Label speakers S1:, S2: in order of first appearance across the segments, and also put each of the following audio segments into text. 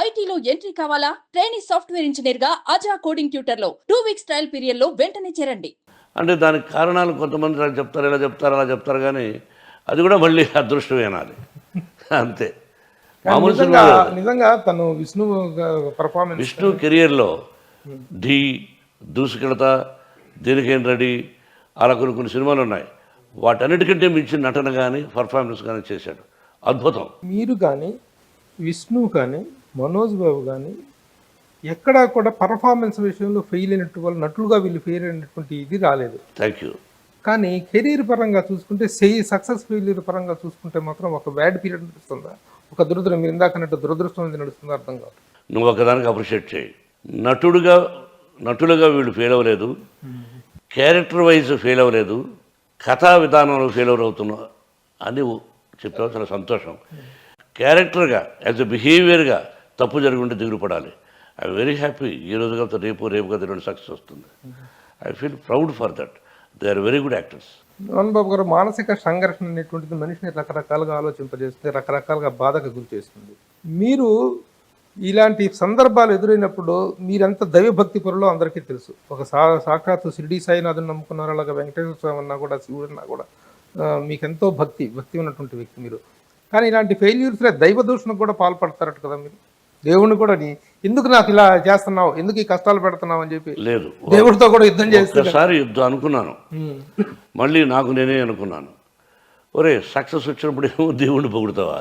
S1: ఐటీలో ఎంట్రీ కావాలా? Trainee software engineer గా అజా కోడింగ్ ట్యూటర్ లో 2 వీక్స్ ట్రయల్ పీరియడ్ లో వెంటనే చేరండి.
S2: అంటే దానికి కారణాలు కొంతమంది ఇలా చెప్తారు, ఇలా చెప్తారు, అలా చెప్తారు, కానీ అది కూడా మళ్ళీ అదృష్టం వినాలి అంతే. మామూలు
S3: నిజంగా తను విష్ణు పర్ఫార్మెన్స్,
S2: విష్ణు కెరియర్లో ఢీ, దూసుకెళతా, దేనికేం రెడీ, అలా కొన్ని సినిమాలు ఉన్నాయి. వాటన్నిటికంటే మించిన నటన కానీ పర్ఫార్మెన్స్ కానీ చేశాడు, అద్భుతం.
S3: మీరు కానీ విష్ణు కానీ మనోజ్ బాబు కానీ ఎక్కడా కూడా పర్ఫార్మెన్స్ విషయంలో ఫెయిల్ అయినట్టు వాళ్ళు నటులుగా వీళ్ళు ఫెయిల్ అయినటువంటి ఇది రాలేదు.
S2: Thank you.
S3: కానీ కెరీర్ పరంగా చూసుకుంటే సక్సెస్ ఫెయిల్యూర్ పరంగా చూసుకుంటే మాత్రం ఒక బ్యాడ్ పీరియడ్ నడుస్తుందా, ఒక దురదృష్టం, మీరు ఇందాకన్నట్టు దురదృష్టం అనేది నడుస్తుందా అర్థం కాదు.
S2: నువ్వు ఒకదానికి అప్రిషియేట్ చేయి. నటులుగా వీళ్ళు ఫెయిల్ అవ్వలేదు, క్యారెక్టర్ వైజ్ ఫెయిల్ అవ్వలేదు, కథా విధానంలో ఫెయిల్యూర్ అవుతున్నా అని చెప్పావు, చాలా సంతోషం. క్యారెక్టర్గా యాజ్ ఎ బిహేవియర్గా తప్పు జరిగి ఉంటే దిగులు పడాలి. I very happy. ఈ రోజుగా రేపు కదా 2 సక్సెస్ వస్తుంది. I feel proud for that. They are very good actors.
S3: Mohan Babu గారు, మానసిక సంఘర్షణ అనేటువంటిది మనిషిని రకరకాలుగా ఆలోచింపజేస్తుంది, రకరకాలుగా బాధకు గురి చేస్తుంది. మీరు ఇలాంటి సందర్భాలు ఎదురైనప్పుడు మీరెంత దైవభక్తి పరులో అందరికీ తెలుసు. ఒక సాక్షాత్తు షిరిడి సాయినాథుని నమ్ముకున్నారు, అలాగే వెంకటేశ్వర స్వామి అన్నా కూడా, శివుడన్నా కూడా మీకెంతో భక్తి ఉన్నటువంటి వ్యక్తి మీరు. కానీ ఇలాంటి ఫెయిల్యూర్స్లో దైవ దూషణకు కూడా పాల్పడతారట కదా మీరు. దేవుడిని కూడా ఎందుకు నాకు ఇలా చేస్తున్నావు, ఎందుకు ఈ కష్టాలు పెడుతున్నావు అని చెప్పి
S2: లేదు,
S3: దేవుడితో కూడా యుద్ధం చేస్తే.
S2: ఒకసారి యుద్ధం అనుకున్నాను, మళ్ళీ నాకు నేనే అనుకున్నాను, ఒరే సక్సెస్ వచ్చినప్పుడు ఏమో దేవుణ్ణి పొగుడుతావా,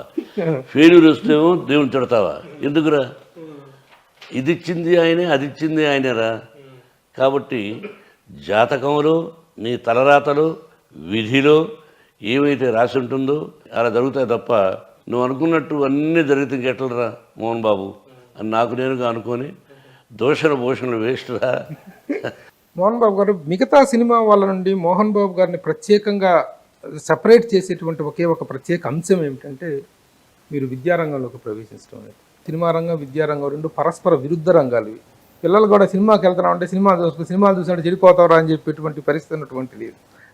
S2: ఫెయిల్యూర్ వస్తేమో దేవుని తిడతావా, ఎందుకురా? ఇది ఇచ్చింది ఆయనే, అది ఇచ్చింది ఆయనేరా. కాబట్టి జాతకంలో, నీ తలరాతలో, విధిలో ఏమైతే రాసి ఉంటుందో అలా జరుగుతాయి తప్ప నువ్వు అనుకున్నట్టు అన్నీ జరిగితే ఇంకెట్లరా మోహన్ బాబు అని నాకు నేనుగా అనుకొని భూషణలు వేస్ట్రా.
S3: మోహన్ బాబు గారు, మిగతా సినిమా వాళ్ళ నుండి మోహన్ బాబు గారిని ప్రత్యేకంగా సపరేట్ చేసేటువంటి ఒకే ఒక ప్రత్యేక అంశం ఏమిటంటే మీరు విద్యారంగంలోకి ప్రవేశించడం అనేది. సినిమా రంగం, విద్యారంగం రెండు పరస్పర విరుద్ధ రంగాలు ఇవి. పిల్లలు కూడా సినిమాకి వెళ్తున్నామంటే సినిమాలు చూసినట్టు చెడిపోతారా అని చెప్పేటువంటి పరిస్థితి ఉన్నటువంటిది,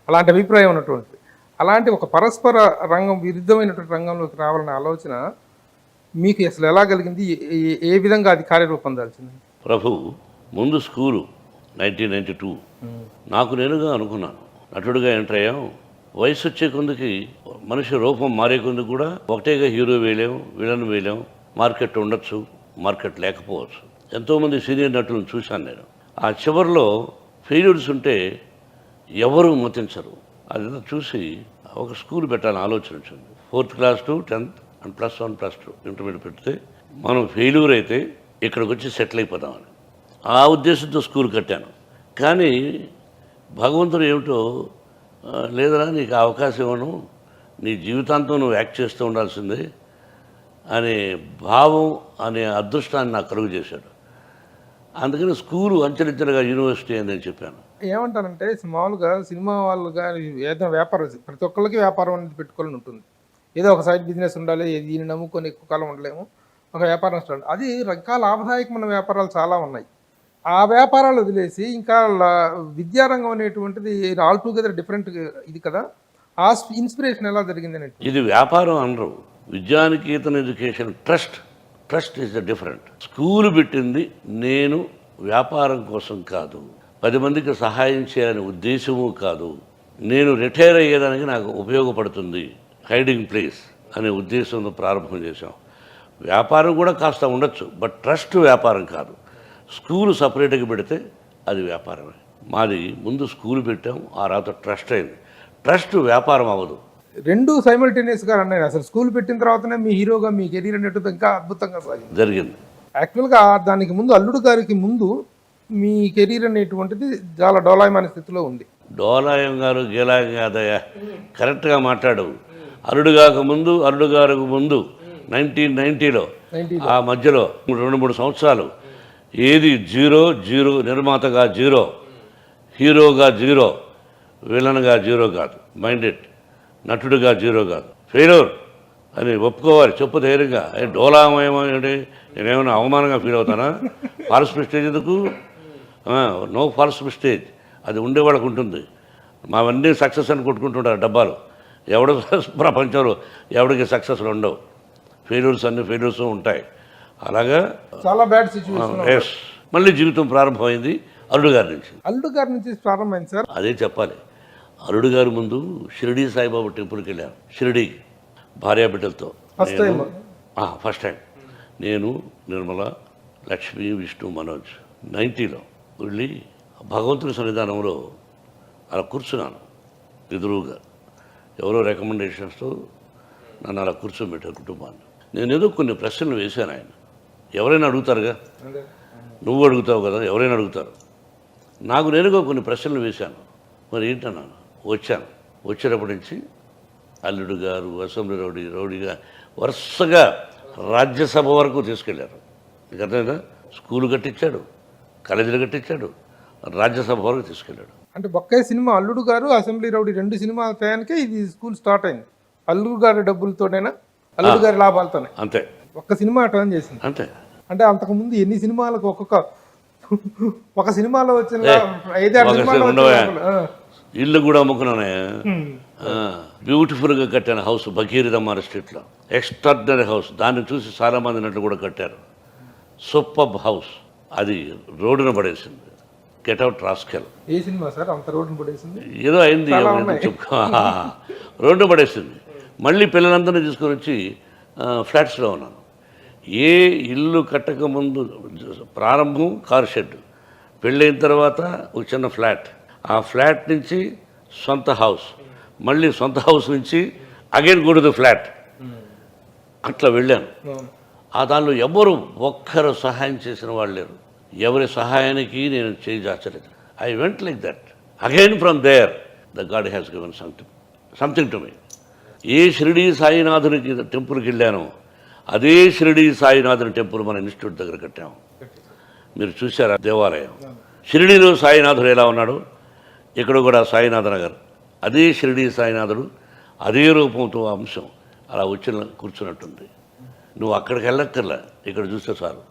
S3: అలాంటి అభిప్రాయం ఉన్నటువంటిది. అలాంటి ఒక పరస్పర రంగం, విరుద్ధమైనటువంటి రంగంలోకి రావాలనే ఆలోచన మీకు అసలు ఎలా కలిగింది, ఏ విధంగా అది కార్యరూపం దాల్చింది?
S2: ప్రభు, ముందు స్కూలు 1992 నాకు నేనుగా అనుకున్నాను, నటుడిగా ఎంటర్ అయ్యాం. వయసు వచ్చే కొందుకి మనిషి రూపం మారే కొందుకు కూడా ఒకటేగా హీరో వేయలేం, విలన్ వేయలేం. మార్కెట్ ఉండొచ్చు, మార్కెట్ లేకపోవచ్చు. ఎంతోమంది సీనియర్ నటులను చూశాను నేను. ఆ చివరిలో ఫెయిల్యూర్స్ ఉంటే ఎవరు మతించరు. అది చూసి ఒక స్కూల్ పెట్టాలని ఆలోచన వచ్చింది. 4th class to 10th and +1 +2 intermediate పెడితే మనం ఫెయిల్యూర్ అయితే ఇక్కడికి వచ్చి సెటిల్ అయిపోదామని ఆ ఉద్దేశంతో స్కూల్ కట్టాను. కానీ భగవంతుడు ఏమిటో, లేదరా నీకు అవకాశం ఇవ్వను, నీ జీవితాంతం నువ్వు యాక్ట్ చేస్తూ ఉండాల్సిందే అనే భావం, అనే అదృష్టాన్ని నాకు కలుగు చేశాడు. అందుకని స్కూలు అంచెలంచెలుగా యూనివర్సిటీ అని నేను చెప్పాను.
S3: ఏమంటానంటే మామూలుగా సినిమా వాళ్ళు కానీ ఏదైనా వ్యాపారం, ప్రతి ఒక్కరికి వ్యాపారం అనేది పెట్టుకోవాలని ఉంటుంది. ఏదో ఒక సైడ్ బిజినెస్ ఉండాలి, దీన్ని నమ్ముకొని ఎక్కువ కాలం ఉండలేము, ఒక వ్యాపారం స్టార్ట్. అది రకాల లాభదాయకమైన వ్యాపారాలు చాలా ఉన్నాయి. ఆ వ్యాపారాలు వదిలేసి ఇంకా విద్యారంగం అనేటువంటిది ఆల్టుగెదర్ డిఫరెంట్ ఇది కదా. ఆ ఇన్స్పిరేషన్ ఎలా జరిగింది అనేది?
S2: ఇది వ్యాపారం అనరు, Vidyanikethan education trust is the different. School పెట్టింది నేను వ్యాపారం కోసం కాదు, 10 మందికి సహాయం చేయాలనే ఉద్దేశము కాదు, నేను రిటైర్ అయ్యేదానికి నాకు ఉపయోగపడుతుంది, హైడింగ్ ప్లేస్ అనే ఉద్దేశంతో ప్రారంభం చేశాం. వ్యాపారం కూడా కాస్త ఉండొచ్చు, బట్ ట్రస్ట్ వ్యాపారం కాదు. స్కూలు సపరేట్గా పెడితే అది వ్యాపారమే. మాది ముందు స్కూల్ పెట్టాం, ఆ తర్వాత ట్రస్ట్ అయింది. ట్రస్ట్ వ్యాపారం అవ్వదు,
S3: రెండు సైమల్టేనియస్గా అన్నాయి. అసలు స్కూల్ పెట్టిన తర్వాతనే మీ హీరోగా మీ కెరీర్ అనేటువంటి ఇంకా అద్భుతంగా
S2: జరిగింది.
S3: యాక్చువల్గా దానికి ముందు అల్లుడు గారికి ముందు మీ కెరీర్ అనేటువంటిది చాలా డోలాయమైన స్థితిలో ఉంది.
S2: డోలాయం గారు గీలాయం కాదయ్యా, కరెక్ట్గా మాట్లాడు. అల్లుడు గారికి ముందు 1990లో ఆ మధ్యలో 2-3 సంవత్సరాలు ఏది 0 నిర్మాతగా 0, హీరోగా 0, విలన్గా 0 కాదు, మైండెడ్, నటుడిగా 0 కాదు, ఫెయిల్యూర్ అని ఒప్పుకోవాలి. చెప్పు ధైర్యంగా. డోలామయమో ఏంటి, నేనేమైనా అవమానంగా ఫీల్ అవుతానా? ఫాల్స్ మిస్టేజ్ ఎందుకు? నో ఫాల్స్ మిస్టేజ్, అది ఉండేవాళ్ళకు ఉంటుంది. మావన్నీ సక్సెస్ అని కొట్టుకుంటుంటారు డబ్బాలు. ప్రపంచంలో ఎవరికి సక్సెస్లు ఉండవు, ఫెయిల్యూర్స్ ఉంటాయి. అలాగా
S3: చాలా బ్యాడ్ సిచ్యువేషన్.
S2: ఎస్, మళ్ళీ జీవితం ప్రారంభమైంది అల్లుడు గారి నుంచి.
S3: అల్లుడు గారి నుంచి ప్రారంభమైంది సార్.
S2: అదే చెప్పాలి. అల్లుడు గారి ముందు షిరిడి సాయిబాబా టెంపుల్కి వెళ్ళాను, షిరిడి భార్యాబిడ్డలతో.
S3: First time.
S2: ఫస్ట్ టైం నేను, నిర్మల, లక్ష్మి, విష్ణు, మనోజ్ 90లో వెళ్ళి భగవంతుని సన్నిధానంలో అలా కూర్చున్నాను ఎదురుగా. ఎవరో రికమెండేషన్స్తో నన్ను అలా కూర్చోబెట్టారు కుటుంబాన్ని. నేను ఏదో కొన్ని ప్రశ్నలు వేశాను. ఆయన ఎవరైనా అడుగుతారుగా, నువ్వు అడుగుతావు కదా, ఎవరైనా అడుగుతారు. నాకు నేనుగా కొన్ని ప్రశ్నలు వేశాను. మరి ఏంటన్నాను. వచ్చేటప్పటి నుంచి అల్లుడు గారు, అసెంబ్లీ రౌడీగా వరుసగా రాజ్యసభ వరకు తీసుకెళ్లారు. మీకు అర్థమైందా? స్కూలు కట్టించాడు, కాలేజీలు కట్టించాడు, రాజ్యసభ వరకు తీసుకెళ్ళాడు.
S3: అంటే బొక్కాయి సినిమా అల్లుడు గారు, అసెంబ్లీ రౌడీ 2 సినిమాల టయానికే ఇది స్కూల్ స్టార్ట్ అయింది. అల్లుడు గారి డబ్బులతోనేనా, అల్లుడు గారి లాభాలతోనే?
S2: అంతే.
S3: ఒక్క సినిమా టర్న్ చేసింది
S2: అంతే.
S3: అంటే అంతకుముందు ఎన్ని సినిమాలకు ఒక సినిమాలో వచ్చిన 5-6 సినిమాలు
S2: ఇల్లు కూడా అమ్ముకున్నానే. బ్యూటిఫుల్గా కట్టాను హౌస్ బకీరిదమ్మార స్ట్రీట్లో, ఎక్స్ట్రాడినరీ హౌస్. దాన్ని చూసి చాలామంది నట్లు కూడా కట్టారు. Super house. అది రోడ్డున పడేసింది. Get out rascal.
S3: ఏ సినిమా సార్ అంత రోడ్డున పడేసింది?
S2: ఏదో అయింది, రోడ్డు పడేసింది. మళ్ళీ పిల్లలందరినీ తీసుకొని వచ్చి ఫ్లాట్స్లో ఉన్నాను. ఏ ఇల్లు కట్టక ముందు ప్రారంభం కార్ షెడ్, పెళ్ళైన తర్వాత ఒక చిన్న ఫ్లాట్, ఆ ఫ్లాట్ నుంచి సొంత హౌస్, మళ్ళీ సొంత హౌస్ నుంచి again go to the flat, అట్లా వెళ్ళాను. ఆ దానిలో ఎవరు ఒక్కరు సహాయం చేసిన వాళ్ళు లేరు. ఎవరి సహాయానికి నేను చేయి జాచలేదు. I went like that. Again from there the God has given something to me. ఏ షిరిడి సాయినాథునికి టెంపుల్కి వెళ్ళానో అదే షిరిడి సాయినాథుని టెంపుల్ మన ఇన్స్టిట్యూట్ దగ్గర కట్టాము. మీరు చూసారా దేవాలయం? షిరిడిలో సాయినాథుడు ఎలా ఉన్నాడు, ఇక్కడ కూడా సాయినాథ నగర్, అదే షిరిడి సాయినాథుడు, అదే రూపంతో అంశం అలా వచ్చి కూర్చున్నట్టుంది. నువ్వు అక్కడికి వెళ్ళక్కర్లే, ఇక్కడ చూస్తే చాలు,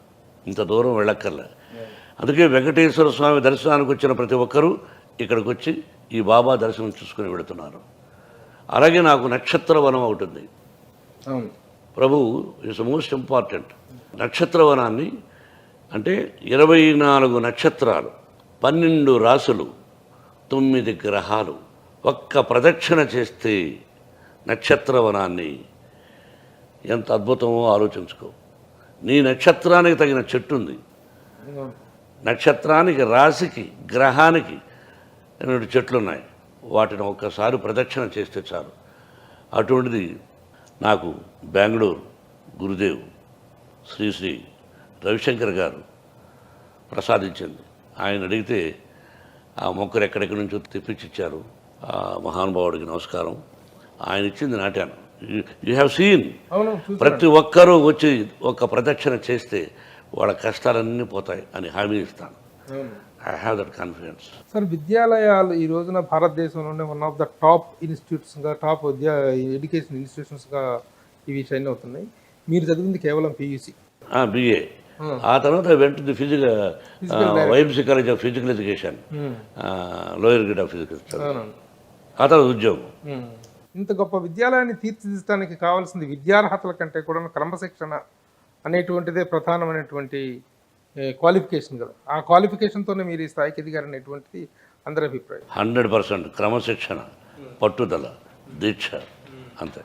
S2: ఇంత దూరం వెళ్ళక్కర్లే. అందుకే వెంకటేశ్వర స్వామి దర్శనానికి వచ్చిన ప్రతి ఒక్కరూ ఇక్కడికి వచ్చి ఈ బాబా దర్శనం చూసుకుని వెళుతున్నారు. అలాగే నాకు నక్షత్రవనం అవుతుంది. ప్రభు ఇట్స్ మోస్ట్ ఇంపార్టెంట్. నక్షత్రవనాన్ని అంటే 24 నక్షత్రాలు, 12 రాసులు, 9 గ్రహాలు ఒక్క ప్రదక్షిణ చేస్తే నక్షత్రవనాన్ని ఎంత అద్భుతమో ఆలోచించుకో. నీ నక్షత్రానికి తగిన చెట్టు ఉంది, నక్షత్రానికి, రాశికి, గ్రహానికి 2 చెట్లు ఉన్నాయి. వాటిని ఒక్కసారి ప్రదక్షిణ చేస్తే చాలు. అటువంటిది నాకు బెంగళూరు గురుదేవ్ శ్రీ శ్రీ రవిశంకర్ గారు ప్రసాదించింది. ఆయన అడిగితే ఆ మొక్కలు ఎక్కడెక్కడి నుంచో తెప్పించిచ్చారు. ఆ మహానుభావుడికి నమస్కారం. ఆయన ఇచ్చింది నాటాను. You have seen. ప్రతి ఒక్కరూ వచ్చి ఒక ప్రదక్షిణ చేస్తే వాళ్ళ కష్టాలన్నీ పోతాయి అని హామీ ఇస్తాను. I have that confidence.
S3: Sir, విద్యాలయాలు ఈ రోజున భారతదేశంలోనే వన్ ఆఫ్ ద టాప్ ఇన్స్టిట్యూట్స్గా, టాప్ ఎడ్యుకేషన్ ఇన్స్టిట్యూషన్స్గా ఇవి షైన్ అవుతున్నాయి. మీరు చదివింది కేవలం PUC,
S2: BA. ఆ తర్వాత వెంట YMC college of physical education, lower grade of physical, ఆ తర్వాత ఉద్యోగం.
S3: ఇంత గొప్ప విద్యాలయాన్ని తీర్చిదిద్దడానికి కావాల్సింది విద్యార్హతల కంటే కూడా క్రమశిక్షణ అనేటువంటిదే ప్రధానమైనటువంటి క్వాలిఫికేషన్ కదా. ఆ క్వాలిఫికేషన్తోనే మీరు ఈ స్థాయికి ఎదిగారనేటువంటిది అందరి అభిప్రాయం.
S2: 100% క్రమశిక్షణ, పట్టుదల, దీక్ష, అంతే.